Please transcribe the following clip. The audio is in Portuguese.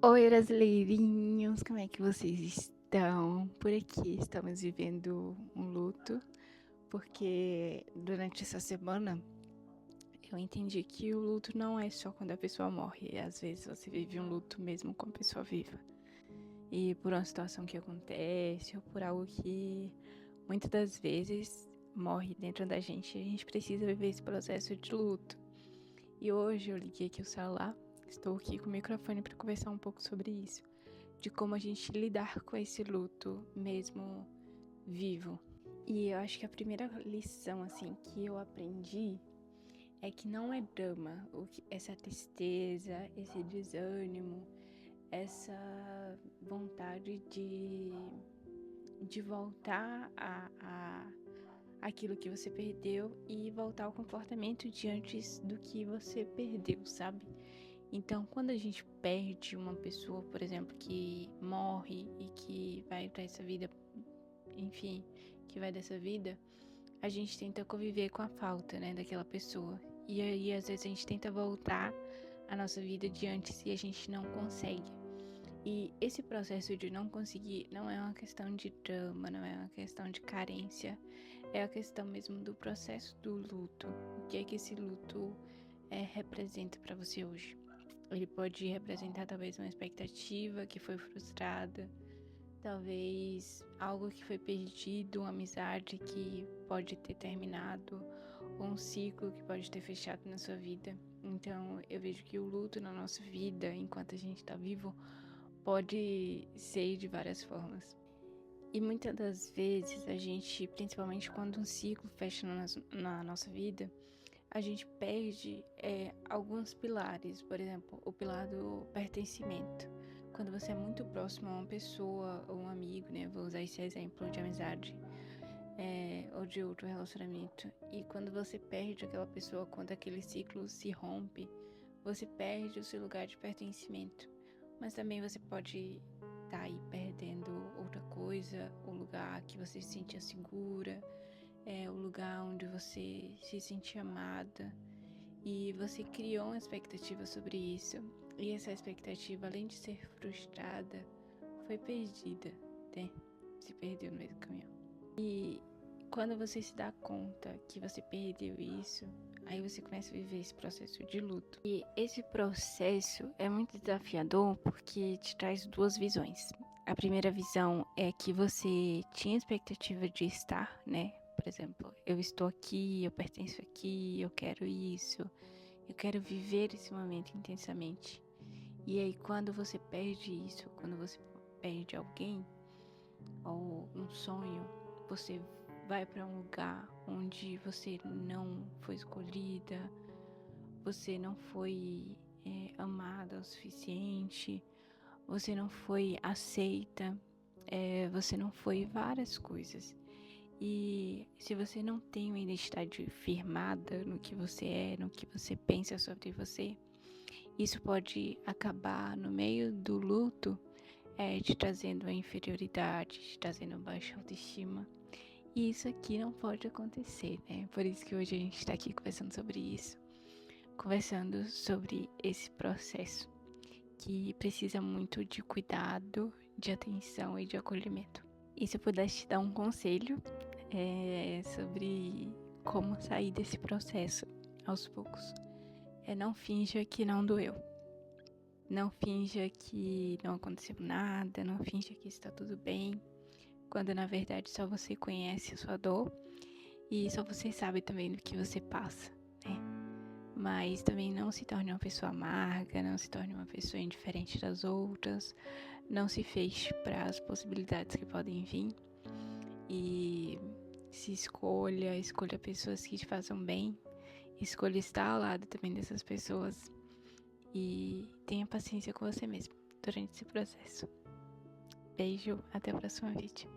Oi, brasileirinhos, como é que vocês estão? Por aqui estamos vivendo um luto, porque durante essa semana eu entendi que o luto não é só quando a pessoa morre, às vezes você vive um luto mesmo com a pessoa viva. E por uma situação que acontece ou por algo que muitas das vezes morre dentro da gente, a gente precisa viver esse processo de luto. E hoje eu liguei aqui o celular, estou aqui com o microfone para conversar um pouco sobre isso, de como a gente lidar com esse luto mesmo vivo. E eu acho que a primeira lição assim que eu aprendi é que não é drama, essa tristeza, esse desânimo, essa vontade de voltar a aquilo que você perdeu e voltar ao comportamento de antes do que você perdeu, sabe? Então, quando a gente perde uma pessoa, por exemplo, que morre e que vai para essa vida, enfim, que vai dessa vida, a gente tenta conviver com a falta, né, daquela pessoa. E aí, às vezes, a gente tenta voltar à nossa vida de antes e a gente não consegue. E esse processo de não conseguir não é uma questão de drama, não é uma questão de carência, é a questão mesmo do processo do luto. O que é que esse luto representa para você hoje? Ele pode representar talvez uma expectativa que foi frustrada, talvez algo que foi perdido, uma amizade que pode ter terminado, ou um ciclo que pode ter fechado na sua vida. Então eu vejo que o luto na nossa vida, enquanto a gente está vivo, pode ser de várias formas. E muitas das vezes a gente, principalmente quando um ciclo fecha na nossa vida, a gente perde alguns pilares. Por exemplo, o pilar do pertencimento. Quando você é muito próximo a uma pessoa ou um amigo, né? Vou usar esse exemplo de amizade ou de outro relacionamento. E quando você perde aquela pessoa, quando aquele ciclo se rompe, você perde o seu lugar de pertencimento. Mas também você pode estar aí perdendo outra coisa, o lugar que você se sentia segura, o lugar onde você se sentia amada. E você criou uma expectativa sobre isso. E essa expectativa, além de ser frustrada, foi perdida, né? Se perdeu no meio do caminho. E quando você se dá conta que você perdeu isso, aí você começa a viver esse processo de luto. E esse processo é muito desafiador porque te traz duas visões. A primeira visão é que você tinha expectativa de estar, né? Por exemplo, eu estou aqui, eu pertenço aqui, eu quero isso, eu quero viver esse momento intensamente. E aí, quando você perde isso, quando você perde alguém ou um sonho, você vai para um lugar onde você não foi escolhida, você não foi amada o suficiente, você não foi aceita, você não foi várias coisas. E se você não tem uma identidade firmada no que você é, no que você pensa sobre você, isso pode acabar no meio do luto, te trazendo uma inferioridade, te trazendo baixa autoestima. E isso aqui não pode acontecer, né? Por isso que hoje a gente está aqui conversando sobre isso, conversando sobre esse processo que precisa muito de cuidado, de atenção e de acolhimento. E se eu pudesse te dar um conselho sobre como sair desse processo aos poucos, não finja que não doeu. Não finja que não aconteceu nada, não finja que está tudo bem, quando na verdade só você conhece a sua dor e só você sabe também do que você passa, né? Mas também não se torne uma pessoa amarga, não se torne uma pessoa indiferente das outras, não se feche para as possibilidades que podem vir e se escolha pessoas que te façam bem, escolha estar ao lado também dessas pessoas e tenha paciência com você mesmo durante esse processo. Beijo, até o próximo vídeo.